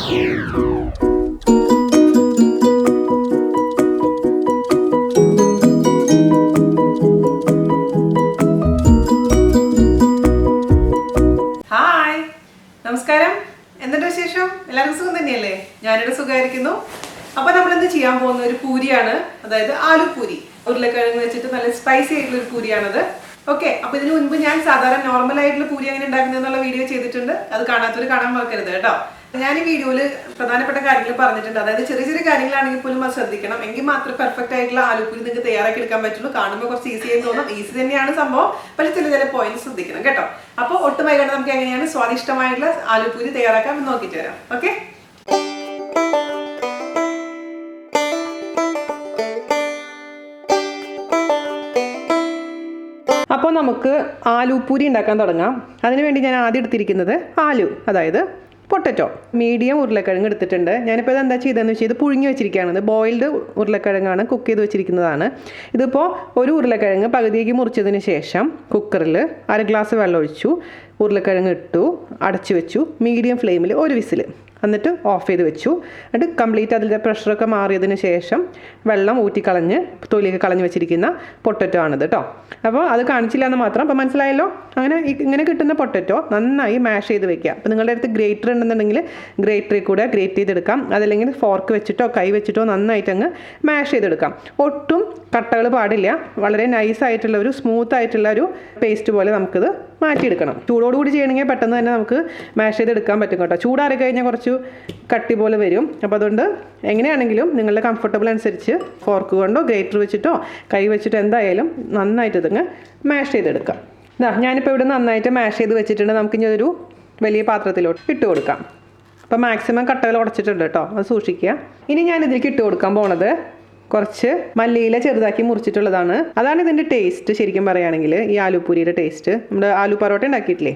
Hi, നമസ്കാരം. എന്തുണ്ട് വിശേഷം? എല്ലാവർക്കും സുഖം തന്നെയല്ലേ? ഞാനിവിടെ സുഖമായിരിക്കുന്നു. അപ്പോൾ നമ്മളിന്ന് ചെയ്യാൻ പോകുന്ന ഒരു പൂരിയാണ്, അതായത് ആലു പൂരി. ഉരുളക്കിഴങ്ങ് വെച്ചിട്ട് നല്ല സ്പൈസി ആയിട്ടുള്ള ഒരു പൂരിയാണത്. ഓക്കെ, അപ്പോൾ ഇതിനു മുൻപ് ഞാൻ സാധാരണ നോർമൽ ആയിട്ടുള്ള പൂരി എങ്ങനെ ഉണ്ടാക്കുന്നതെന്നുള്ള വീഡിയോ ചെയ്തിട്ടുണ്ട്. അത് കാണാത്തവർ കാണാൻ മറക്കരുത് കേട്ടോ. ഞാൻ ഈ വീഡിയോയിൽ പ്രധാനപ്പെട്ട കാര്യങ്ങൾ പറഞ്ഞിട്ടുണ്ട്. അതായത് ചെറിയ ചെറിയ കാര്യങ്ങളാണെങ്കിൽ പോലും അത് ശ്രദ്ധിക്കണം, എങ്കിൽ മാത്രമേ പെർഫെക്റ്റ് ആയിട്ടുള്ള ആലുപൂരി നിങ്ങൾക്ക് തയ്യാറാക്കി എടുക്കാൻ പറ്റുള്ളൂ. കാണുമ്പോൾ കുറച്ച് ഈസി ആയി തോന്നും, ഈസി തന്നെയാണ് സംഭവം, പക്ഷേ ചില പോയിന്റ്സ് ശ്രദ്ധിക്കണം കേട്ടോ. അപ്പോൾ ഒട്ടും വൈകാതെ നമുക്ക് എങ്ങനെയാണ് സ്വാദിഷ്ടമായിട്ടുള്ള ആലുപൂരി തയ്യാറാക്കാൻ നോക്കിയിട്ട് വരാം. ഓക്കെ, അപ്പോൾ നമുക്ക് ആലു പൂരി ഉണ്ടാക്കാൻ തുടങ്ങാം. അതിനുവേണ്ടി ഞാൻ ആദ്യം എടുത്തിരിക്കുന്നത് ആലു, അതായത് പൊട്ടറ്റോ. മീഡിയം ഉരുളക്കിഴങ്ങ് എടുത്തിട്ടുണ്ട്. ഞാനിപ്പോൾ ഇത് എന്താ ചെയ്തതെന്ന് വെച്ചാൽ ഇത് പുഴുങ്ങി വെച്ചിരിക്കുകയാണ്. ഇത് ബോയിൽഡ് ഉരുളക്കിഴങ്ങാണ്, കുക്ക് ചെയ്ത് വെച്ചിരിക്കുന്നതാണ്. ഇതിപ്പോൾ ഒരു ഉരുളക്കിഴങ്ങ് പകുതിയേക്ക് മുറിച്ചതിന് ശേഷം കുക്കറിൽ 1/2 ഗ്ലാസ് വെള്ളം ഒഴിച്ചു, ഉരുളക്കിഴങ്ങ് ഇട്ടു, അടച്ചു വെച്ചു, മീഡിയം ഫ്ലെയിമിൽ ഒരു വിസിൽ, എന്നിട്ട് ഓഫ് ചെയ്ത് വെച്ചു. എന്നിട്ട് കംപ്ലീറ്റ് അതിൻ്റെ പ്രഷറൊക്കെ മാറിയതിന് ശേഷം വെള്ളം ഊറ്റിക്കളഞ്ഞ് തൊലിയൊക്കെ കളഞ്ഞ് വെച്ചിരിക്കുന്ന പൊട്ടറ്റോ ആണിത് കേട്ടോ. അപ്പോൾ അത് കാണിച്ചില്ല എന്ന് മാത്രം. അപ്പോൾ മനസ്സിലായല്ലോ. ഇങ്ങനെ കിട്ടുന്ന പൊട്ടറ്റോ നന്നായി മാഷ് ചെയ്ത് വെക്കുക. അപ്പോൾ നിങ്ങളുടെ അടുത്ത് ഗ്രേറ്റർ ഉണ്ടെന്നുണ്ടെങ്കിൽ ഗ്രേറ്ററിൽ കൂടെ ഗ്രേറ്റ് ചെയ്തെടുക്കാം, അതല്ലെങ്കിൽ ഫോർക്ക് വെച്ചിട്ടോ കൈ വെച്ചിട്ടോ നന്നായിട്ട് അങ്ങ് മാഷ് ചെയ്തെടുക്കാം. ഒട്ടും കട്ടകൾ പാടില്ല. വളരെ നൈസായിട്ടുള്ള ഒരു സ്മൂത്ത് ആയിട്ടുള്ള ഒരു പേസ്റ്റ് പോലെ നമുക്കിത് മാറ്റിയെടുക്കണം. ചൂടോടുകൂടി ചെയ്യണമെങ്കിൽ പെട്ടെന്ന് തന്നെ നമുക്ക് മാഷ് ചെയ്തെടുക്കാൻ പറ്റും കേട്ടോ. ചൂടാറി കഴിഞ്ഞാൽ കുറച്ച് കട്ടി പോലെ വരും. അപ്പോൾ അതുകൊണ്ട് എങ്ങനെയാണെങ്കിലും നിങ്ങളുടെ കംഫർട്ടബിൾ അനുസരിച്ച് ഫോർക്ക് കൊണ്ടോ ഗ്രേറ്റർ വെച്ചിട്ടോ കൈ വെച്ചിട്ടോ എന്തായാലും നന്നായിട്ട് ഇതങ്ങ് മാഷ് ചെയ്തെടുക്കാം. ഞാനിപ്പോൾ ഇവിടെ നന്നായിട്ട് മാഷ് ചെയ്ത് വെച്ചിട്ടുണ്ട്. നമുക്കിനി ഒരു വലിയ പാത്രത്തിലോട്ട് ഇട്ട് കൊടുക്കാം. അപ്പോൾ മാക്സിമം കട്ടകൾ ഉടച്ചിട്ടുണ്ട് കേട്ടോ, അത് സൂക്ഷിക്കുക. ഇനി ഞാൻ ഇതിലേക്ക് ഇട്ട് കൊടുക്കാൻ പോണത് കുറച്ച് മല്ലിയില ചെറുതാക്കി മുറിച്ചിട്ടുള്ളതാണ്. അതാണ് ഇതിൻ്റെ ടേസ്റ്റ്. ശരിക്കും പറയുകയാണെങ്കിൽ ഈ ആലുപൂരിയുടെ ടേസ്റ്റ് നമ്മുടെ ആലു പൊറോട്ട ഉണ്ടാക്കിയിട്ടില്ലേ,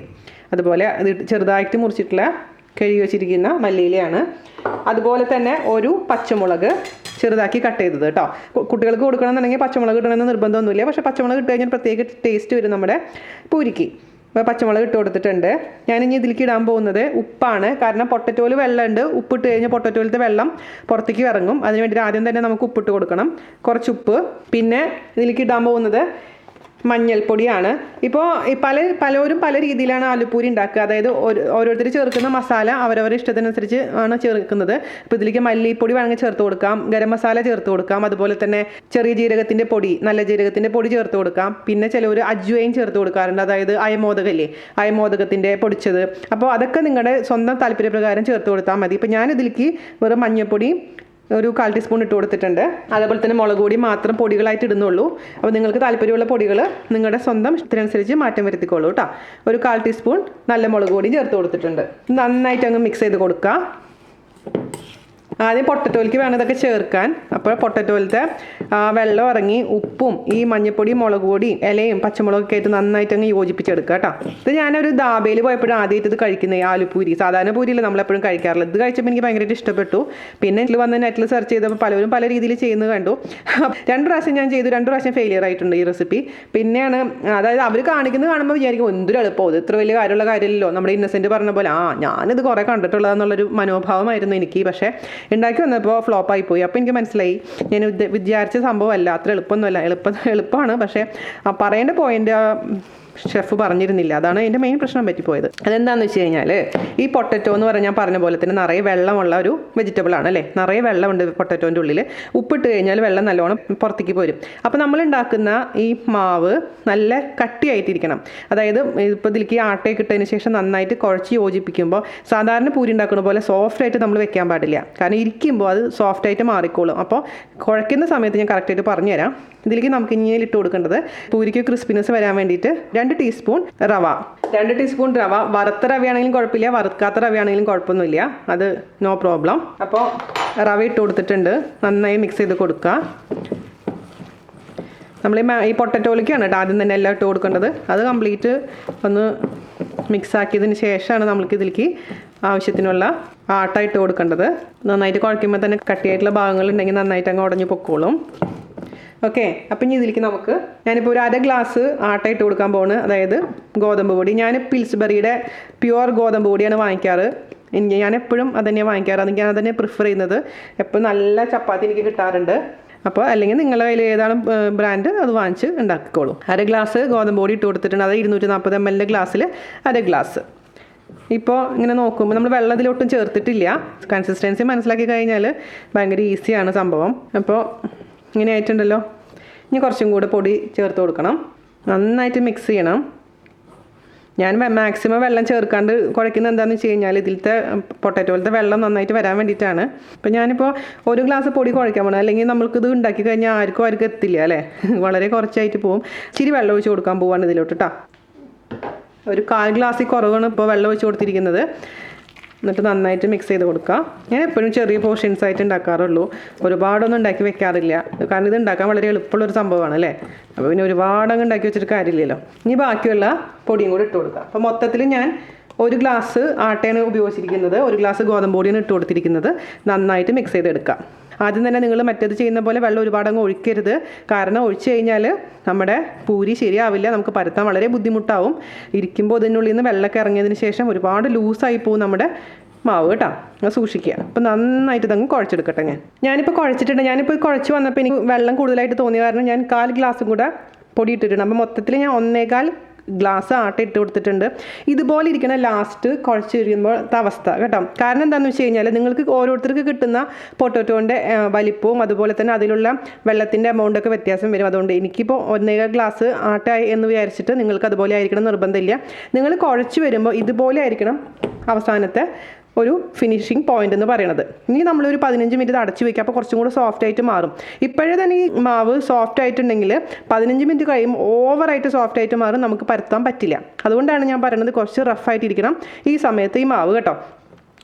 അതുപോലെ അത് ചെറുതായിട്ട് മുറിച്ചിട്ടുള്ള കഴുകി വെച്ചിരിക്കുന്ന മല്ലിയിലയാണ്. അതുപോലെ തന്നെ ഒരു പച്ചമുളക് ചെറുതാക്കി കട്ട് ചെയ്തത് കേട്ടോ. കുട്ടികൾക്ക് കൊടുക്കണമെന്നുണ്ടെങ്കിൽ പച്ചമുളക് ഇടണമെന്ന് നിർബന്ധമൊന്നുമില്ല, പക്ഷേ പച്ചമുളക് ഇട്ട് കഴിഞ്ഞാൽ പ്രത്യേക ടേസ്റ്റ് വരും നമ്മുടെ പൂരിക്ക്. അപ്പോൾ പച്ചമുളക് ഇട്ട് കൊടുത്തിട്ടുണ്ട്. ഞാനിനി ഇതിലേക്ക് ഇടാൻ പോകുന്നത് ഉപ്പാണ്. കാരണം പൊട്ടറ്റോയിൽ വെള്ളമുണ്ട്. ഉപ്പിട്ട് കഴിഞ്ഞാൽ പൊട്ടറ്റോയിലത്തെ വെള്ളം പുറത്തേക്ക് ഇറങ്ങും. അതിന് വേണ്ടിയിട്ട് ആദ്യം തന്നെ നമുക്ക് ഉപ്പിട്ട് കൊടുക്കണം, കുറച്ച് ഉപ്പ്. പിന്നെ ഇതിലേക്ക് ഇടാൻ പോകുന്നത് മഞ്ഞൾപ്പൊടിയാണ്. ഇപ്പോൾ പലരും പല രീതിയിലാണ് ആലുപൂരി ഉണ്ടാക്കുക. അതായത് ഓരോരുത്തർ ചേർക്കുന്ന മസാല അവരവരുടെ ഇഷ്ടത്തിനനുസരിച്ച് ആണ് ചേർക്കുന്നത്. ഇപ്പോൾ ഇതിലേക്ക് മല്ലിപ്പൊടി വേണമെങ്കിൽ ചേർത്ത് കൊടുക്കാം, ഗരം മസാല ചേർത്ത് കൊടുക്കാം, അതുപോലെ തന്നെ ചെറിയ ജീരകത്തിൻ്റെ പൊടി, നല്ല ജീരകത്തിൻ്റെ പൊടി ചേർത്ത് കൊടുക്കാം. പിന്നെ ചിലവർ അജ്വൈൻ ചേർത്ത് കൊടുക്കാറുണ്ട്, അതായത് അയമോദകല്ലേ, അയമോദകത്തിൻ്റെ പൊടിച്ചത്. അപ്പോൾ അതൊക്കെ നിങ്ങളുടെ സ്വന്തം താല്പര്യപ്രകാരം ചേർത്ത് കൊടുത്താൽ മതി. ഇപ്പോൾ ഞാൻ ഇതിലേക്ക് വെറും മഞ്ഞൾപ്പൊടി ഒരു 1/4 ടീസ്പൂൺ ഇട്ട് കൊടുത്തിട്ടുണ്ട്. അതേപോലെ തന്നെ മുളക് പൊടി മാത്രം പൊടികളായിട്ട് ഇടുന്നുള്ളൂ. അപ്പോൾ നിങ്ങൾക്ക് താല്പര്യമുള്ള പൊടികൾ നിങ്ങളുടെ സ്വന്തം ഇഷ്ടത്തിനനുസരിച്ച് മാറ്റം വരുത്തിക്കോളൂ കേട്ടോ. ഒരു 1/4 ടീസ്പൂൺ നല്ല മുളക് പൊടി ചേർത്ത് കൊടുത്തിട്ടുണ്ട്. നന്നായിട്ട് അങ്ങ് മിക്സ് ചെയ്ത് കൊടുക്കുക. ആദ്യം പൊട്ടറ്റോയിലേക്ക് വേണം ഇതൊക്കെ ചേർക്കാൻ. അപ്പോൾ പൊട്ടറ്റോയിലത്തെ വെള്ളം ഇറങ്ങി ഉപ്പും ഈ മഞ്ഞൾപ്പൊടിയും മുളക് പൊടിയും ഇലയും പച്ചമുളകൊക്കെ ആയിട്ട് നന്നായിട്ട് അങ്ങ് യോജിപ്പിച്ചെടുക്കുക കേട്ടോ. ഇത് ഞാനൊരു ധാബയിൽ പോയപ്പോഴും ആദ്യമായിട്ട് ഇത് കഴിക്കുന്നത് ഈ ആലുപൂരി. സാധാരണ പൂരിയിൽ നമ്മളെപ്പോഴും കഴിക്കാറില്ല. ഇത് കഴിച്ചപ്പോൾ എനിക്ക് ഭയങ്കരമായിട്ട് ഇഷ്ടപ്പെട്ടു. പിന്നെ ഇതിൽ വന്ന് നെറ്റിൽ സെർച്ച് ചെയ്തപ്പോൾ പലരും പല രീതിയിൽ ചെയ്യുന്നത് കണ്ടു. 2 പ്രാവശ്യം ഞാൻ ചെയ്തു, 2 പ്രാവശ്യം ഫെയിലിയർ ആയിട്ടുണ്ട് ഈ റെസിപ്പി. പിന്നെയാണ് അതായത് അവർ കാണിക്കുന്നത് കാണുമ്പോൾ വിചാരിക്കും എന്തൊരു എളുപ്പം, ഇത് ഇത്ര വലിയ കാര്യമുള്ള കാര്യമില്ലല്ലോ. നമ്മുടെ ഇന്നസെൻറ്റ് പറഞ്ഞ പോലെ ഞാനിത് കുറേ കണ്ടിട്ടുള്ളതെന്നുള്ളൊരു മനോഭാവമായിരുന്നു എനിക്ക്. പക്ഷേ ഉണ്ടാക്കി വന്നപ്പോൾ ഫ്ലോപ്പായി പോയി. അപ്പോൾ എനിക്ക് മനസ്സിലായി ഞാൻ വിചാരിച്ച സംഭവമല്ല, അത്ര എളുപ്പമൊന്നുമല്ല. എളുപ്പമാണ്, പക്ഷേ പറയേണ്ട പോയിൻ്റ് ഷെഫ് പറഞ്ഞിരുന്നില്ല. അതാണ് എൻ്റെ മെയിൻ പ്രശ്നം പറ്റിപ്പോയത്. അതെന്താണെന്ന് വെച്ച് കഴിഞ്ഞാൽ ഈ പൊട്ടറ്റോ എന്ന് പറഞ്ഞാൽ ഞാൻ പറഞ്ഞ പോലെ തന്നെ നിറയെ വെള്ളമുള്ള ഒരു വെജിറ്റബിൾ ആണ് അല്ലേ. നിറയെ വെള്ളമുണ്ട് പൊട്ടറ്റോൻ്റെ ഉള്ളിൽ. ഉപ്പിട്ട് കഴിഞ്ഞാൽ വെള്ളം നല്ലോണം പുറത്തേക്ക് പോരും. അപ്പോൾ നമ്മൾ ഉണ്ടാക്കുന്ന ഈ മാവ് നല്ല കട്ടിയായിട്ടിരിക്കണം. അതായത് ഇപ്പോൾ ഇതിലേക്ക് ആട്ടയൊക്കെ ഇട്ടതിന് ശേഷം നന്നായിട്ട് കുഴച്ച് യോജിപ്പിക്കുമ്പോൾ സാധാരണ പൂരി ഉണ്ടാക്കുന്ന പോലെ സോഫ്റ്റായിട്ട് നമ്മൾ വെക്കാൻ പാടില്ല. കാരണം ഇരിക്കുമ്പോൾ അത് സോഫ്റ്റായിട്ട് മാറിക്കോളും. അപ്പോൾ കുഴയ്ക്കുന്ന സമയത്ത് ഞാൻ കറക്റ്റായിട്ട് പറഞ്ഞുതരാം. ഇതിലേക്ക് നമുക്ക് ഇനി ഇട്ട് കൊടുക്കേണ്ടത് പൂരിക്ക് ക്രിസ്പിനെസ് വരാൻ വേണ്ടിയിട്ട് 2 ടീസ്പൂൺ റവ. 2 ടീസ്പൂൺ റവ. വറുത്ത റവയാണെങ്കിലും കുഴപ്പമില്ല, വറുക്കാത്ത റവയാണെങ്കിലും കുഴപ്പമൊന്നുമില്ല, അത് നോ പ്രോബ്ലം. അപ്പോൾ റവ ഇട്ട് കൊടുത്തിട്ടുണ്ട്. നന്നായി മിക്സ് ചെയ്ത് കൊടുക്കുക. നമ്മൾ ഈ പൊട്ടറ്റോയിലേക്കാണ് കേട്ടോ ആദ്യം തന്നെ എല്ലാം ഇട്ട് കൊടുക്കേണ്ടത്. അത് കംപ്ലീറ്റ് ഒന്ന് മിക്സ് ആക്കിയതിന് ശേഷമാണ് നമ്മൾക്ക് ഇതിലേക്ക് ആവശ്യത്തിനുള്ള ആട്ട ഇട്ട് കൊടുക്കേണ്ടത്. നന്നായിട്ട് കുഴയ്ക്കുമ്പോൾ തന്നെ കട്ടിയായിട്ടുള്ള ഭാഗങ്ങളുണ്ടെങ്കിൽ നന്നായിട്ട് അങ്ങ് ഉടഞ്ഞു പൊക്കോളും. ഓക്കെ, അപ്പം ഇനി ഇതിലേക്ക് നമുക്ക് ഞാനിപ്പോൾ ഒരു 1/2 ഗ്ലാസ് ആട്ട ഇട്ട് കൊടുക്കാൻ പോകുന്നത്. അതായത് ഗോതമ്പ് പൊടി. ഞാൻ പിൽസ്ബറിയുടെ പ്യുവർ ഗോതമ്പ് പൊടിയാണ് വാങ്ങിക്കാറ്. ഞാൻ എപ്പോഴും അത് തന്നെയാണ് വാങ്ങിക്കാറ്. ഞാൻ അത് തന്നെ പ്രിഫർ ചെയ്യുന്നത്. എപ്പോഴും നല്ല ചപ്പാത്തി എനിക്ക് കിട്ടാറുണ്ട്. അപ്പോൾ അല്ലെങ്കിൽ നിങ്ങളുടെ കയ്യിൽ ഏതാണ് ബ്രാൻഡ് അത് വാങ്ങിച്ച് ഉണ്ടാക്കിക്കോളൂ. 1 ഗ്ലാസ് ഗോതമ്പ് പൊടി ഇട്ട് കൊടുത്തിട്ടുണ്ട്. അത് 240 ml ഗ്ലാസ്സിൽ 1 ഗ്ലാസ്. ഇപ്പോൾ ഇങ്ങനെ നോക്കുമ്പോൾ നമ്മൾ വെള്ളം ഇതിലൊട്ടും ചേർത്തിട്ടില്ല. കൺസിസ്റ്റൻസി മനസ്സിലാക്കി കഴിഞ്ഞാൽ ഭയങ്കര ഈസിയാണ് സംഭവം. അപ്പോൾ ഇങ്ങനെ ആയിട്ടുണ്ടല്ലോ. ഇനി കുറച്ചും കൂടെ പൊടി ചേർത്ത് കൊടുക്കണം. നന്നായിട്ട് മിക്സ് ചെയ്യണം. ഞാൻ മാക്സിമം വെള്ളം ചേർക്കാണ്ട് കുഴക്കുന്നത് എന്താണെന്ന് വെച്ച് കഴിഞ്ഞാൽ ഇതിലത്തെ പൊട്ടാറ്റോയിലത്തെ വെള്ളം നന്നായിട്ട് വരാൻ വേണ്ടിയിട്ടാണ്. അപ്പോൾ ഞാനിപ്പോൾ 1 ഗ്ലാസ് പൊടി കുഴക്കാൻ പോകണം. അല്ലെങ്കിൽ നമ്മൾക്കിത് ഉണ്ടാക്കി കഴിഞ്ഞാൽ ആർക്കും എത്തില്ല അല്ലേ. വളരെ കുറച്ചായിട്ട് പോവും. ഇച്ചിരി വെള്ളം ഒഴിച്ച് കൊടുക്കാൻ പോവാണ് ഇതിലോട്ട് കേട്ടോ. ഒരു 1/4 ഗ്ലാസ്സിൽ കുറവാണ് ഇപ്പോൾ വെള്ളം ഒഴിച്ച് കൊടുത്തിരിക്കുന്നത്. എന്നിട്ട് നന്നായിട്ട് മിക്സ് ചെയ്ത് കൊടുക്കുക. ഞാൻ എപ്പോഴും ചെറിയ പോർഷൻസ് ആയിട്ട് ഉണ്ടാക്കാറുള്ളൂ. ഒരുപാടൊന്നും ഉണ്ടാക്കി വെക്കാറില്ല. കാരണം ഇത് ഉണ്ടാക്കാൻ വളരെ എളുപ്പമുള്ളൊരു സംഭവമാണ് അല്ലേ. അപ്പോൾ പിന്നെ ഒരുപാടങ്ങ് ഉണ്ടാക്കി വെച്ചിട്ട് കാര്യമില്ലല്ലോ. ഇനി ബാക്കിയുള്ള പൊടിയും കൂടി ഇട്ട് കൊടുക്കുക. അപ്പോൾ മൊത്തത്തിൽ ഞാൻ 1 ഗ്ലാസ് ആട്ടയാണ് ഉപയോഗിച്ചിരിക്കുന്നത്. 1 ഗ്ലാസ് ഗോതമ്പ് പൊടിയാണ് ഇട്ട് കൊടുത്തിരിക്കുന്നത്. നന്നായിട്ട് മിക്സ് ചെയ്തെടുക്കുക. ആദ്യം തന്നെ നിങ്ങൾ മറ്റേത് ചെയ്യുന്ന പോലെ വെള്ളം ഒരുപാടങ്ങ് ഒഴിക്കരുത്. കാരണം ഒഴിച്ച് കഴിഞ്ഞാൽ നമ്മുടെ പൂരി ശരിയാവില്ല. നമുക്ക് പരത്താൻ വളരെ ബുദ്ധിമുട്ടാവും. ഇരിക്കുമ്പോൾ ഇതിനുള്ളിൽ നിന്ന് വെള്ളമൊക്കെ ഇറങ്ങിയതിന് ശേഷം ഒരുപാട് ലൂസായി പോകും നമ്മുടെ മാവ് കേട്ടോ. അത് സൂക്ഷിക്കുക. അപ്പോൾ നന്നായിട്ട് ഇതങ്ങ് കുഴച്ചെടുക്കട്ടെ. ഞാനിപ്പോൾ കുഴച്ചിട്ടുണ്ട്. ഞാനിപ്പോൾ കുഴച്ച് വന്നപ്പോൾ എനിക്ക് വെള്ളം കൂടുതലായിട്ട് തോന്നിയ കാരണം ഞാൻ 1/4 ഗ്ലാസും കൂടെ പൊടി ഇട്ടിട്ടുണ്ട്. അപ്പോൾ മൊത്തത്തിൽ ഞാൻ 1.25 ഗ്ലാസ് ആട്ട ഇട്ട് കൊടുത്തിട്ടുണ്ട്. ഇതുപോലെ ഇരിക്കണം ലാസ്റ്റ് കുഴച്ച് കഴിയുമ്പോഴത്തെ അവസ്ഥ കേട്ടോ. കാരണം എന്താണെന്ന് വെച്ച് കഴിഞ്ഞാൽ നിങ്ങൾക്ക് ഓരോരുത്തർക്ക് കിട്ടുന്ന പൊട്ടറ്റോൻ്റെ വലിപ്പവും അതുപോലെ തന്നെ അതിലുള്ള വെള്ളത്തിൻ്റെ എമൗണ്ടൊക്കെ വ്യത്യാസം വരും. അതുകൊണ്ട് എനിക്കിപ്പോൾ 1.25 ഗ്ലാസ് ആട്ട എന്ന് വിചാരിച്ചിട്ട് നിങ്ങൾക്ക് അതുപോലെ ആയിരിക്കണം നിർബന്ധമില്ല. നിങ്ങൾ കുഴച്ച് വരുമ്പോൾ ഇതുപോലെ ആയിരിക്കണം അവസാനത്തെ ഒരു ഫിനിഷിങ് പോയിന്റ് എന്ന് പറയുന്നത്. ഇനി നമ്മളൊരു 15 മിനിറ്റ് അടച്ചു വയ്ക്കുക. അപ്പോൾ കുറച്ചും കൂടെ സോഫ്റ്റ് ആയിട്ട് മാറും. ഇപ്പോഴേ തന്നെ ഈ മാവ് സോഫ്റ്റ് ആയിട്ടുണ്ടെങ്കിൽ 15 മിനിറ്റ് കഴിയുമ്പോൾ ഓവറായിട്ട് സോഫ്റ്റ് ആയിട്ട് മാറും. നമുക്ക് പരത്താൻ പറ്റില്ല. അതുകൊണ്ടാണ് ഞാൻ പറയുന്നത് കുറച്ച് റഫായിട്ടിരിക്കണം ഈ സമയത്ത് ഈ മാവ് കേട്ടോ.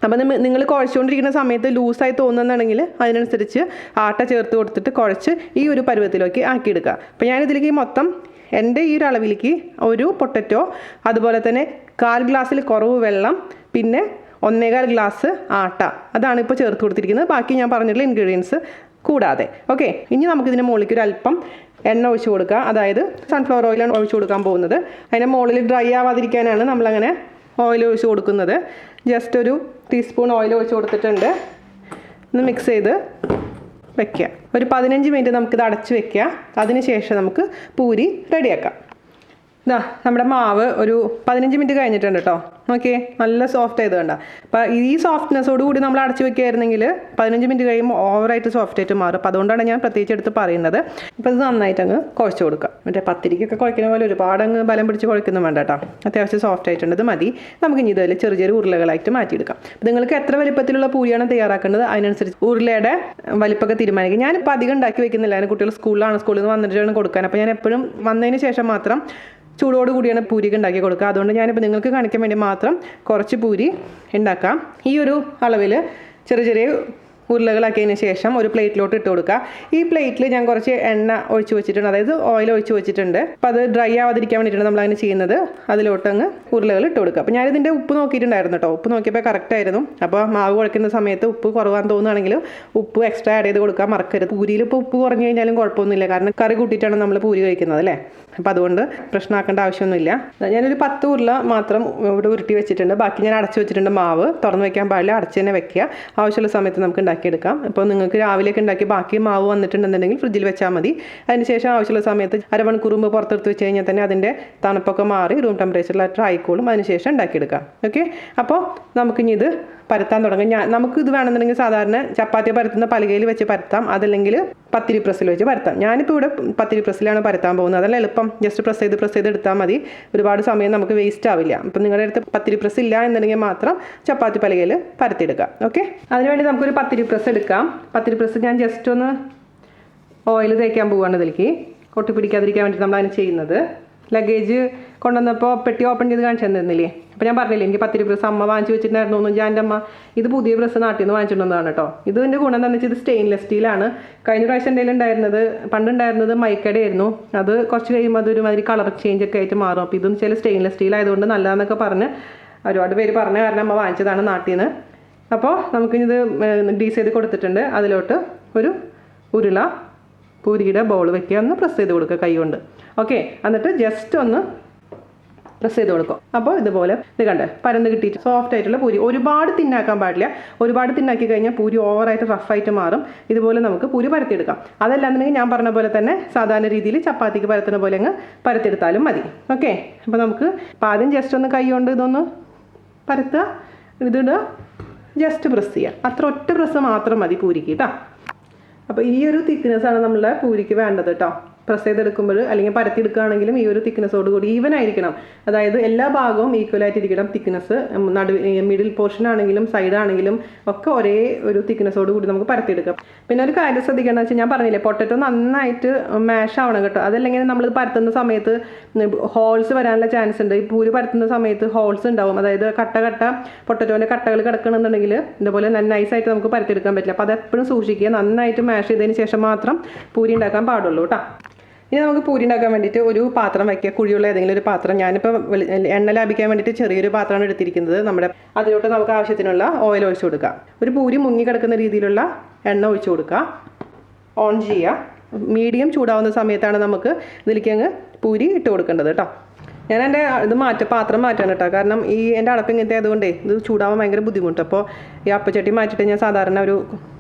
അപ്പോൾ നിങ്ങൾ കുഴച്ചുകൊണ്ടിരിക്കുന്ന സമയത്ത് ലൂസായി തോന്നുന്നുണ്ടെങ്കിൽ അതിനനുസരിച്ച് ആട്ട ചേർത്ത് കൊടുത്തിട്ട് കുഴച്ച് ഈ ഒരു പരുവത്തിലേക്ക് ആക്കിയെടുക്കുക. അപ്പോൾ ഞാനിതിലേക്ക് മൊത്തം എൻ്റെ ഈ ഒരു അളവിലേക്ക് ഒരു പൊട്ടറ്റോ, അതുപോലെ തന്നെ 1/4 ഗ്ലാസ്സിൽ കുറവ് വെള്ളം, പിന്നെ 1.25 ഗ്ലാസ് ആട്ട, അതാണ് ഇപ്പോൾ ചേർത്ത് കൊടുത്തിരിക്കുന്നത്. ബാക്കി ഞാൻ പറഞ്ഞിട്ടുള്ള ഇൻഗ്രീഡിയൻസ് കൂടാതെ. ഓക്കെ, ഇനി നമുക്കിതിൻ്റെ മുകളിലേക്ക് ഒരു അല്പം എണ്ണ ഒഴിച്ച് കൊടുക്കുക. അതായത് സൺഫ്ലവർ ഓയിലാണ് ഒഴിച്ച് കൊടുക്കാൻ പോകുന്നത്. അതിൻ്റെ മുകളിൽ ഡ്രൈ ആവാതിരിക്കാനാണ് നമ്മളങ്ങനെ ഓയിൽ ഒഴിച്ച് കൊടുക്കുന്നത്. ജസ്റ്റ് ഒരു ടീസ്പൂൺ ഓയിൽ ഒഴിച്ച് കൊടുത്തിട്ടുണ്ട്. ഒന്ന് മിക്സ് ചെയ്ത് വയ്ക്കുക. ഒരു 15 മിനിറ്റ് നമുക്കിത് അടച്ച് വയ്ക്കുക. അതിന് ശേഷം നമുക്ക് പൂരി റെഡിയാക്കാം. ഇതാ നമ്മുടെ മാവ് ഒരു 15 മിനിറ്റ് കഴിഞ്ഞിട്ടുണ്ട് കേട്ടോ. ഓക്കെ, നല്ല സോഫ്റ്റ് ആയത് കണ്ട. അപ്പോൾ ഈ സോഫ്റ്റ്നെസ്സോട് കൂടി നമ്മൾ അടച്ചു വെക്കുകയായിരുന്നെങ്കിൽ 15 മിനിറ്റ് കഴിയുമ്പോൾ ഓവറായിട്ട് സോഫ്റ്റ് ആയിട്ട് മാറും. അപ്പോൾ അതുകൊണ്ടാണ് ഞാൻ പ്രത്യേകിച്ച് എടുത്ത് പറയുന്നത്. അപ്പോൾ ഇത് നന്നായിട്ട് അങ്ങ് കുഴച്ച് കൊടുക്കുക. മറ്റേ പത്തിരിക്കൊക്കെ കുഴക്കുന്ന പോലെ ഒരുപാട് അങ്ങ് ബലം പിടിച്ച് കുഴക്കൊന്നും വേണ്ട കേട്ടോ. അത്യാവശ്യം സോഫ്റ്റ് ആയിട്ടുണ്ട്. ഇത് മതി. നമുക്ക് ഇനി ഇതിൽ ചെറിയ ചെറിയ ഉരുളകളായിട്ട് മാറ്റിയെടുക്കാം. അപ്പോൾ നിങ്ങൾക്ക് എത്ര വലിപ്പത്തിലുള്ള പൂരിയാണ് തയ്യാറാക്കേണ്ടത് അതിനനുസരിച്ച് ഉരുളയുടെ വലിപ്പമൊക്കെ തീരുമാനിക്കും. ഞാനിപ്പോൾ അധികം ഉണ്ടാക്കി വെക്കുന്നില്ല. അതിന് കുട്ടികൾ സ്കൂളിൽ നിന്ന് വന്നിട്ടാണ് കൊടുക്കാൻ. അപ്പോൾ ഞാൻ എപ്പോഴും വന്നതിന് ശേഷം മാത്രം ചൂടോട് കൂടിയാണ് പൂരിക്ക് ഉണ്ടാക്കി കൊടുക്കുക. അതുകൊണ്ട് ഞാനിപ്പോൾ നിങ്ങൾക്ക് കാണിക്കാൻ വേണ്ടി മാത്രം കുറച്ച് പൂരി ഉണ്ടാക്കാം. ഈ ഒരു അളവിൽ ചെറിയ ചെറിയ ഉരുളകളാക്കിയതിന് ശേഷം ഒരു പ്ലേറ്റിലോട്ട് ഇട്ട് കൊടുക്കുക. ഈ പ്ലേറ്റിൽ ഞാൻ കുറച്ച് എണ്ണ ഒഴിച്ച് വെച്ചിട്ടുണ്ട്, അതായത് ഓയിൽ ഒഴിച്ച് വെച്ചിട്ടുണ്ട്. അപ്പോൾ അത് ഡ്രൈ ആവാതിരിക്കാൻ വേണ്ടിയിട്ടാണ് നമ്മളങ്ങനെ ചെയ്യുന്നത്. അതിലോട്ട് അങ്ങ് ഉരുളകൾ ഇട്ട് കൊടുക്കുക. അപ്പോൾ ഞാനിതിൻ്റെ ഉപ്പ് നോക്കിയിട്ടുണ്ടായിരുന്നു കേട്ടോ. ഉപ്പ് നോക്കിയപ്പോൾ കറക്റ്റ് ആയിരുന്നു. അപ്പോൾ മാവ് കുഴക്കുന്ന സമയത്ത് ഉപ്പ് കുറവാന്ന് തോന്നുകയാണെങ്കിൽ ഉപ്പ് എക്സ്ട്രാ ആഡ് ചെയ്ത് കൊടുക്കാൻ മറക്കരുത്. പൂരിയിൽ ഇപ്പോൾ ഉപ്പ് കുറഞ്ഞു കഴിഞ്ഞാലും കുഴപ്പമൊന്നുമില്ല. കാരണം കറി കൂട്ടിയിട്ടാണ് നമ്മൾ പൂരി കഴിക്കുന്നത് അല്ലേ. അപ്പോൾ അതുകൊണ്ട് പ്രശ്നമാക്കേണ്ട ആവശ്യമൊന്നുമില്ല. ഞാനൊരു 10 ഉരുള മാത്രം ഇവിടെ ഉരുട്ടി വെച്ചിട്ടുണ്ട്. ബാക്കി ഞാൻ അടച്ചു വെച്ചിട്ടുണ്ട്. മാവ് തുറന്ന് വയ്ക്കാൻ പാടില്ല, അടച്ച് തന്നെ വെക്കുക. ആവശ്യമുള്ള സമയത്ത് നമുക്ക് ഉണ്ടാക്കിയെടുക്കാം. ഇപ്പോൾ നിങ്ങൾക്ക് രാവിലെയൊക്കെ ഉണ്ടാക്കി ബാക്കി മാവ് വന്നിട്ടുണ്ടെന്നുണ്ടെങ്കിൽ ഫ്രിഡ്ജിൽ വെച്ചാൽ മതി. അതിനുശേഷം ആവശ്യമുള്ള സമയത്ത് അരമണിക്കൂർ മുമ്പ് പുറത്തെടുത്ത് വെച്ച് കഴിഞ്ഞാൽ തന്നെ അതിൻ്റെ തണുപ്പൊക്കെ മാറി റൂം ടെമ്പറേച്ചറിലായിട്ട് ആയിക്കോളും. അതിനുശേഷം ഉണ്ടാക്കിയെടുക്കാം. ഓക്കെ, അപ്പോൾ നമുക്കിനി ഇത് പരത്താൻ തുടങ്ങും. നമുക്കിത് വേണമെന്നുണ്ടെങ്കിൽ സാധാരണ ചപ്പാത്തി പരത്തുന്ന പലകയിൽ വെച്ച് പരത്താം, അതല്ലെങ്കിൽ പത്തിരി പ്രസ്സിൽ വെച്ച് പരത്താം. ഞാനിപ്പോൾ ഇവിടെ പത്തിരി പ്രസ്സിലാണ് പരത്താൻ പോകുന്നത്. അതല്ല എളുപ്പം. ജസ്റ്റ് പ്രസ് ചെയ്ത് എടുത്താൽ മതി. ഒരുപാട് സമയം നമുക്ക് വേസ്റ്റ് ആവില്ല. അപ്പം നിങ്ങളുടെ അടുത്ത് പത്തിരി പ്രസ് ഇല്ല എന്നുണ്ടെങ്കിൽ മാത്രം ചപ്പാത്തി പലകയിൽ പരത്തിയെടുക്കാം. ഓക്കെ, അതിനുവേണ്ടി നമുക്കൊരു പത്തിരി പ്രസ് എടുക്കാം. പത്തിരി പ്രസ് ഞാൻ ജസ്റ്റ് ഒന്ന് ഓയിൽ തേക്കാൻ പോവുകയാണ്. ഇതിലേക്ക് ഒട്ടി പിടിക്കാതിരിക്കാൻ വേണ്ടി നമ്മൾ അതിന് ചെയ്യുന്നത്. ലഗേജ് കൊണ്ടുവന്നപ്പോൾ പെട്ടി ഓപ്പൺ ചെയ്ത് കാണിച്ചു തന്നിരുന്നില്ലേ. അപ്പോൾ ഞാൻ പറഞ്ഞില്ലേ എനിക്ക് പത്തിരി പ്രസ് അമ്മ വാങ്ങിച്ചു വെച്ചിട്ടുണ്ടായിരുന്നു. ഞാൻ എൻ്റെ അമ്മ ഇത് പുതിയ പ്രസ് നാട്ടിൽ നിന്ന് വാങ്ങിച്ചിട്ടുള്ളതാണ് കേട്ടോ. ഇതിൻ്റെ ഗുണം എന്താണെന്ന് വെച്ചാൽ ഇത് സ്റ്റെയിൻലെസ് സ്റ്റീലാണ്. കഴിഞ്ഞ പ്രാവശ്യം എൻ്റെ ഉണ്ടായിരുന്നത് പണ്ടുണ്ടായിരുന്നത് മൈക്കയുടെ ആയിരുന്നു. അത് കുറച്ച് കഴിയുമ്പോൾ അതൊരു മാതിരി കളർ ചേഞ്ച് ഒക്കെ ആയിട്ട് മാറും. അപ്പോൾ ഇതും ചില സ്റ്റെയിൻലെസ് സ്റ്റീൽ ആയതുകൊണ്ട് നല്ലതാണെന്നൊക്കെ പറഞ്ഞ് ഒരുപാട് പേര് പറഞ്ഞ കാരണം അമ്മ വാങ്ങിച്ചതാണ് നാട്ടിൽ നിന്ന്. അപ്പോൾ നമുക്കിത് ഡീസ് ചെയ്ത് കൊടുത്തിട്ടുണ്ട്. അതിലോട്ട് ഒരു ഉരുള പൂരിയുടെ ബോൾ വെക്കുക. ഒന്ന് പ്രസ് ചെയ്ത് കൊടുക്കുക കൈ കൊണ്ട്. ഓക്കെ, എന്നിട്ട് ജസ്റ്റ് ഒന്ന് പ്രസ് ചെയ്ത് കൊടുക്കും. അപ്പോൾ ഇതുപോലെ ഇത് കണ്ടേ പരന്ന് കിട്ടിയിട്ട് സോഫ്റ്റ് ആയിട്ടുള്ള പൂരി. ഒരുപാട് തിന്നാക്കാൻ പാടില്ല. ഒരുപാട് തിന്നാക്കി കഴിഞ്ഞാൽ പൂരി ഓവറായിട്ട് റഫായിട്ട് മാറും. ഇതുപോലെ നമുക്ക് പൂരി പരത്തിയെടുക്കാം. അതല്ലാന്നുണ്ടെങ്കിൽ ഞാൻ പറഞ്ഞ പോലെ തന്നെ സാധാരണ രീതിയിൽ ചപ്പാത്തിക്ക് പരത്തുന്ന പോലെ അങ്ങ് പരത്തിയെടുത്താലും മതി. ഓക്കെ, അപ്പോൾ നമുക്ക് ആദ്യം ജസ്റ്റ് ഒന്ന് കൈ കൊണ്ട് ഇതൊന്ന് പരത്തുക, ഇതിടുക, ജസ്റ്റ് പ്രസ് ചെയ്യുക. അത്ര ഒറ്റ പ്രസ് മാത്രം മതി പൂരിക്ക് കേട്ടോ. അപ്പോൾ ഈ ഒരു തിക്നെസ്സാണ് നമ്മളുടെ പൂരിക്ക് വേണ്ടത് കേട്ടോ. പ്രസ് ചെയ്തെടുക്കുമ്പോൾ അല്ലെങ്കിൽ പരത്തിയെടുക്കുകയാണെങ്കിലും ഈ ഒരു തിക്നെസ്സോട് കൂടി ഈവൻ ആയിരിക്കണം. അതായത് എല്ലാ ഭാഗവും ഈക്വലായിട്ടിരിക്കണം തിക്നെസ്. മിഡിൽ പോർഷൻ ആണെങ്കിലും സൈഡ് ആണെങ്കിലും ഒക്കെ ഒരേ ഒരു തിക്നെസ്സോട് കൂടി നമുക്ക് പരത്തിയെടുക്കാം. പിന്നെ ഒരു കാര്യം ശ്രദ്ധിക്കണം വെച്ചാൽ ഞാൻ പറഞ്ഞില്ലേ പൊട്ടറ്റോ നന്നായിട്ട് മാഷ് ആവണം കേട്ടോ. അതല്ലെങ്കിൽ നമ്മൾ പരത്തുന്ന സമയത്ത് ഹോൾസ് വരാനുള്ള ചാൻസ് ഉണ്ട്. ഈ പൂരി പരത്തുന്ന സമയത്ത് ഹോൾസ് ഉണ്ടാവും. അതായത് കട്ട പൊട്ടറ്റോൻ്റെ കട്ടകൾ കിടക്കണമെന്നുണ്ടെങ്കിൽ ഇതുപോലെ നൈസായിട്ട് നമുക്ക് പരത്തിയെടുക്കാൻ പറ്റില്ല. അപ്പോൾ അതെപ്പോഴും സൂക്ഷിക്കുക. നന്നായിട്ട് മാഷ് ചെയ്തതിന് ശേഷം മാത്രം പൂരി ഉണ്ടാക്കാൻ പാടുള്ളൂ കേട്ടോ. ഇനി നമുക്ക് പൂരി ഉണ്ടാക്കാൻ വേണ്ടിയിട്ട് ഒരു പാത്രം വയ്ക്കുക. കുഴിയുള്ള ഏതെങ്കിലും ഒരു പാത്രം. ഞാനിപ്പോൾ എണ്ണ ലാഭിക്കാൻ വേണ്ടിയിട്ട് ചെറിയൊരു പാത്രമാണ് എടുത്തിരിക്കുന്നത്. അതിലോട്ട് നമുക്ക് ആവശ്യത്തിനുള്ള ഓയിൽ ഒഴിച്ചു കൊടുക്കുക. ഒരു പൂരി മുങ്ങി കിടക്കുന്ന രീതിയിലുള്ള എണ്ണ ഒഴിച്ചു കൊടുക്കുക. ഓൺ ചെയ്യുക. മീഡിയം ചൂടാവുന്ന സമയത്താണ് നമുക്ക് ഇതിലേക്ക് അങ്ങ് പൂരി ഇട്ട് കൊടുക്കേണ്ടത് കേട്ടോ. ഞാൻ എൻ്റെ പാത്രം മാറ്റാണ് കേട്ടോ. കാരണം എൻ്റെ അടപ്പ് ഇങ്ങനത്തെ ആയതുകൊണ്ടേ ഇത് ചൂടാവാൻ ഭയങ്കര ബുദ്ധിമുട്ട്. അപ്പോൾ ഈ അപ്പച്ചട്ടി മാറ്റിയിട്ട് ഞാൻ സാധാരണ ഒരു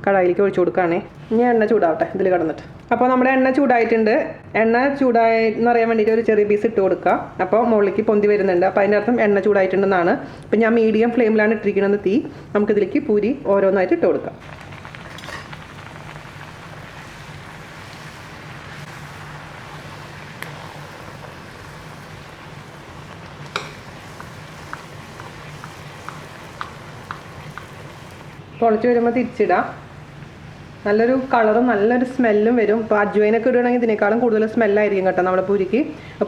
കടായിലേക്ക് ഒഴിച്ചു കൊടുക്കുകയാണേ. ഇനി എണ്ണ ചൂടാവട്ടെ ഇതിൽ കിടന്നിട്ട്. അപ്പോൾ നമ്മുടെ എണ്ണ ചൂടായിട്ടുണ്ട്. എണ്ണ ചൂടായെന്ന് അറിയാൻ വേണ്ടിയിട്ട് ഒരു ചെറിയ പീസ് ഇട്ട് കൊടുക്കുക. അപ്പോൾ മുകളിലേക്ക് പൊന്തി വരുന്നുണ്ട്. അപ്പോൾ അതിൻ്റെ അർത്ഥം എണ്ണ ചൂടായിട്ടുണ്ടെന്നാണ്. അപ്പോൾ ഞാൻ മീഡിയം ഫ്ലെയിമിലാണ് ഇട്ടിരിക്കുന്നത് തീ. നമുക്കിതിലേക്ക് പൂരി ഓരോന്നായിട്ട് ഇട്ട് കൊടുക്കാം. പൊളിച്ച് വരുമ്പോൾ തിരിച്ചിടാം. നല്ലൊരു കളറും നല്ലൊരു സ്മെല്ലും വരും. ഇപ്പോൾ അജ്വൈനൊക്കെ ഇടുകയാണെങ്കിൽ ഇതിനേക്കാളും കൂടുതൽ സ്മെല്ലായിരിക്കും കേട്ടോ നമ്മുടെ പൂരിക്ക്.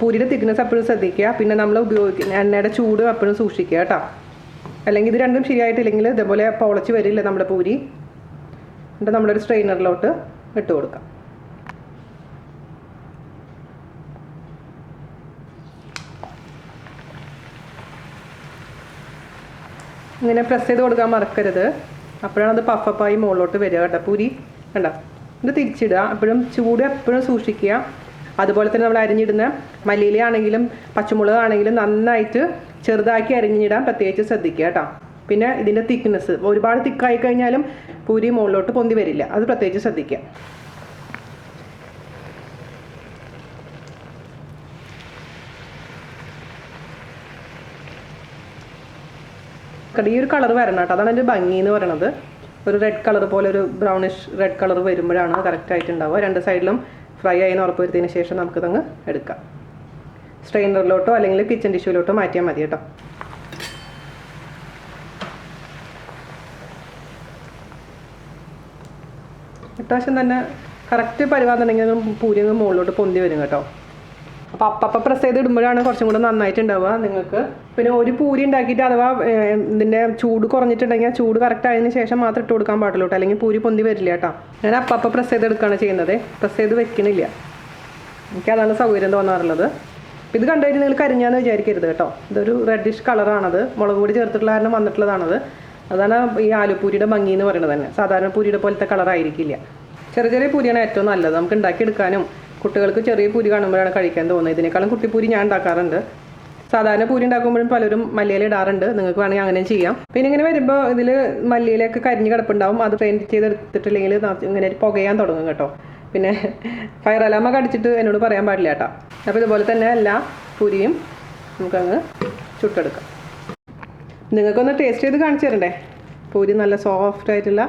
പൂരിയുടെ തിക്നെസ് എപ്പോഴും ശ്രദ്ധിക്കുക. പിന്നെ നമ്മൾ ഉപയോഗിക്കുന്ന എണ്ണയുടെ ചൂട് എപ്പോഴും സൂക്ഷിക്കുക കേട്ടോ. അല്ലെങ്കിൽ ഇത് രണ്ടും ശരിയായിട്ടില്ലെങ്കിൽ ഇതേപോലെ പൊളച്ച് വരില്ല നമ്മുടെ പൂരി. എന്നിട്ട് നമ്മളൊരു സ്ട്രെയിനറിലോട്ട് ഇട്ട് കൊടുക്കാം. ഇങ്ങനെ പ്രസ് ചെയ്ത് കൊടുക്കാൻ മറക്കരുത്. അപ്പോഴാണ് അത് പഫപ്പായി മുകളിലോട്ട് വരിക കേട്ടോ പൂരി. കണ്ടോ, ഇത് തിരിച്ചിടുക. എപ്പോഴും ചൂട് എപ്പോഴും സൂക്ഷിക്കുക. അതുപോലെ തന്നെ നമ്മൾ അരിഞ്ഞിടുന്ന മല്ലിയില ആണെങ്കിലും പച്ചമുളക് ആണെങ്കിലും നന്നായിട്ട് ചെറുതാക്കി അരിഞ്ഞിടാൻ പ്രത്യേകിച്ച് ശ്രദ്ധിക്കുക കേട്ടോ. പിന്നെ ഇതിൻ്റെ തിക്നെസ് ഒരുപാട് തിക്കായി കഴിഞ്ഞാലും പൂരി മുകളിലോട്ട് പൊന്തി വരില്ല. അത് പ്രത്യേകിച്ച് ശ്രദ്ധിക്കുക. ഈ ഒരു കളർ വരണം കേട്ടോ. അതാണ് എൻ്റെ ഭംഗി എന്ന് പറയണത്. ഒരു റെഡ് കളർ പോലെ ഒരു ബ്രൗണിഷ് റെഡ് കളർ വരുമ്പോഴാണ് കറക്റ്റായിട്ട് ഉണ്ടാവുക. രണ്ട് സൈഡിലും ഫ്രൈ ആയി ഉറപ്പ് വരുത്തിയതിന് ശേഷം നമുക്കിതങ്ങ് എടുക്കാം. സ്ട്രെയിനറിലോട്ടോ അല്ലെങ്കിൽ കിച്ചൺ ടിഷ്യൂലോട്ടോ മാറ്റിയാൽ മതി കേട്ടോ. അത്യാവശ്യം തന്നെ കറക്റ്റ് പരുവാന്നുണ്ടെങ്കിൽ പൂരി മുകളിലോട്ട് പൊന്തി വരും കേട്ടോ. അപ്പോൾ അപ്പം പ്രസ് ചെയ്ത് ഇടുമ്പോഴാണ് കുറച്ചും കൂടെ നന്നായിട്ട് ഉണ്ടാവുക നിങ്ങൾക്ക്. പിന്നെ ഒരു പൂരി ഉണ്ടാക്കിയിട്ട് അഥവാ ഇതിൻ്റെ ചൂട് കുറഞ്ഞിട്ടുണ്ടെങ്കിൽ ചൂട് കറക്റ്റ് ആയതിനു ശേഷം മാത്രം ഇട്ട് കൊടുക്കാൻ പാടുള്ളൂ കേട്ടോ. അല്ലെങ്കിൽ പൂരി പൊന്തി വരില്ല കേട്ടോ. ഞാൻ അപ്പം പ്രസ് ചെയ്തെടുക്കുകയാണ് ചെയ്യുന്നത്. പ്രസ് ചെയ്ത് വെക്കണില്ല. എനിക്കതാണ് സൗകര്യം തോന്നാറുള്ളത്. ഇത് കണ്ടുകഴിഞ്ഞാൽ നിങ്ങൾ കരിഞ്ഞാന്ന് വിചാരിക്കരുത് കേട്ടോ. ഇതൊരു റെഡിഷ് കളറാണത്. മുളക് പൊടി ചേർത്തിട്ടുള്ള കാരണം വന്നിട്ടുള്ളതാണത്. അതാണ് ഈ ആലുപൂരിയുടെ ഭംഗി എന്ന് പറയുന്നത് തന്നെ. സാധാരണ പൂരിയുടെ പോലത്തെ കളറായിരിക്കില്ല. ചെറിയ ചെറിയ പൂരിയാണ് ഏറ്റവും നല്ലത്. നമുക്ക് ഉണ്ടാക്കിയെടുക്കാനും കുട്ടികൾക്ക് ചെറിയ പൂരി കാണുമ്പോഴാണ് കഴിക്കാൻ തോന്നുന്നത്. ഇതിനേക്കാളും കുട്ടിപ്പൂരി ഞാൻ ഉണ്ടാക്കാറുണ്ട്. സാധാരണ പൂരി ഉണ്ടാക്കുമ്പോഴും പലരും മല്ലിയില ഇടാറുണ്ട്. നിങ്ങൾക്ക് വേണമെങ്കിൽ അങ്ങനെ ചെയ്യാം. പിന്നെ ഇങ്ങനെ വരുമ്പോൾ ഇതിൽ മല്ലിയിലൊക്കെ കരിഞ്ഞ് കിടപ്പുണ്ടാവും. അത് ട്രെയിൻ ചെയ്തെടുത്തിട്ടില്ലെങ്കിൽ ഇങ്ങനെ പുകയാൻ തുടങ്ങും കേട്ടോ. പിന്നെ ഫയർ അലാമൊക്കെ അടിച്ചിട്ട് എന്നോട് പറയാൻ പാടില്ല കേട്ടോ. അപ്പോൾ ഇതുപോലെ തന്നെ എല്ലാ പൂരിയും നമുക്കങ്ങ് ചുട്ടെടുക്കാം. നിങ്ങൾക്കൊന്ന് ടേസ്റ്റ് ചെയ്ത് കാണിച്ചു തരണ്ടേ? പൂരി നല്ല സോഫ്റ്റ് ആയിട്ടുള്ള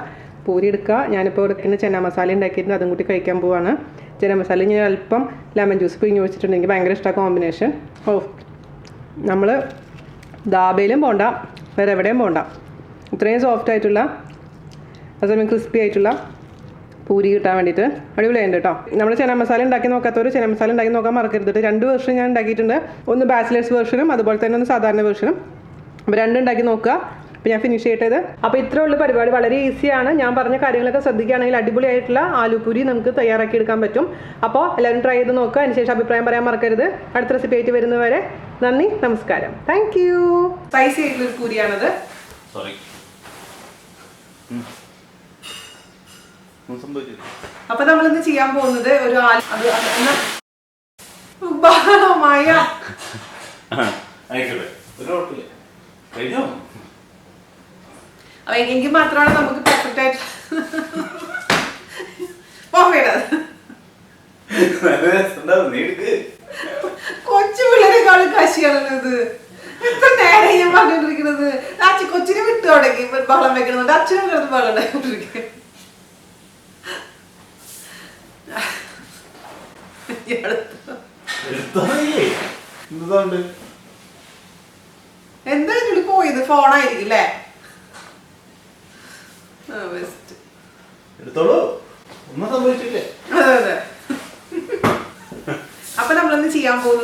പൂരി എടുക്കുക. ഞാനിപ്പോൾ എടുക്കുന്ന ചെന്ന മസാല ഉണ്ടാക്കിയിട്ട് അതും കൂട്ടി കഴിക്കാൻ പോവാണ്. ചെന്ന മസാല ഞാൻ അല്പം ലെമൺ ജ്യൂസ് പിഴിഞ്ഞ് വെച്ചിട്ടുണ്ടെങ്കിൽ ഭയങ്കര ഇഷ്ടമാണ് കോമ്പിനേഷൻ. നമ്മൾ ദാബയിലും പോണ്ട, വേറെ എവിടെയും പോണ്ട. ഇത്രയും സോഫ്റ്റ് ആയിട്ടുള്ള അതേസമയം ക്രിസ്പി ആയിട്ടുള്ള പൂരി കിട്ടാൻ വേണ്ടിയിട്ട് അടിപൊളിയുണ്ട് കേട്ടോ. നമ്മൾ ചെന മസാല ഉണ്ടാക്കി നോക്കാത്തവർ ചെന മസാല ഉണ്ടാക്കി നോക്കാൻ മറക്കരുത്. 2 വേർഷൻ ഞാൻ ഉണ്ടാക്കിയിട്ടുണ്ട്. ഒന്ന് ബാച്ചിലേഴ്സ് വേർഷനും അതുപോലെ തന്നെ ഒന്ന് സാധാരണ വേർഷനും. അപ്പോൾ 2 ഉണ്ടാക്കി നോക്കുക. അപ്പോൾ ഞാൻ ഫിനിഷ് ചെയ്തത്. അപ്പോൾ ഇത്രേ ഉള്ള പരിപാടി. വളരെ ഈസിയാണ്. ഞാൻ പറഞ്ഞ കാര്യങ്ങളൊക്കെ ശ്രദ്ധിക്കുകയാണെങ്കിൽ അടിപൊളിയായിട്ടുള്ള ആലു പൂരി നമുക്ക് തയ്യാറാക്കി എടുക്കാൻ പറ്റും. അപ്പോൾ എല്ലാവരും ട്രൈ ചെയ്ത് നോക്കുക. അതിനുശേഷം അഭിപ്രായം പറയാൻ മറക്കരുത്. അടുത്ത റെസിപ്പി ആയിട്ട് വരുന്നവരെ നന്ദി, നമസ്കാരം. Thank you. സ്പൈസി ആയിട്ടുള്ളൊരു പൂരിയാണത്. അപ്പോൾ നമ്മളിന്ന് ചെയ്യാൻ പോകുന്നത് ഒരു ആയിക്കോട്ടെ, ഒരു കുഴപ്പമില്ല. കഴിഞ്ഞോ? എങ്കിൽ മാത്രമാണ് നമുക്ക് പെർഫെക്റ്റ് ആയിട്ട് കൊച്ചു പിള്ളേരെക്കാളും കശിയാണല്ലോ ഇത്. എത്ര നേരം ഞാൻ പറഞ്ഞോണ്ടിരിക്കുന്നത്. കൊച്ചിനെ വിട്ടു തുടങ്ങി ബഹളം വെക്കണമെന്നുണ്ട്. അച്ഛനും കിടന്ന് ബഹളം ഉണ്ടായിക്കൊണ്ടിരിക്കുക. എന്താ ഇതിനുള്ളിൽ പോയത്? ഫോണായിരിക്കും അല്ലേ? എടുത്തോളൂ.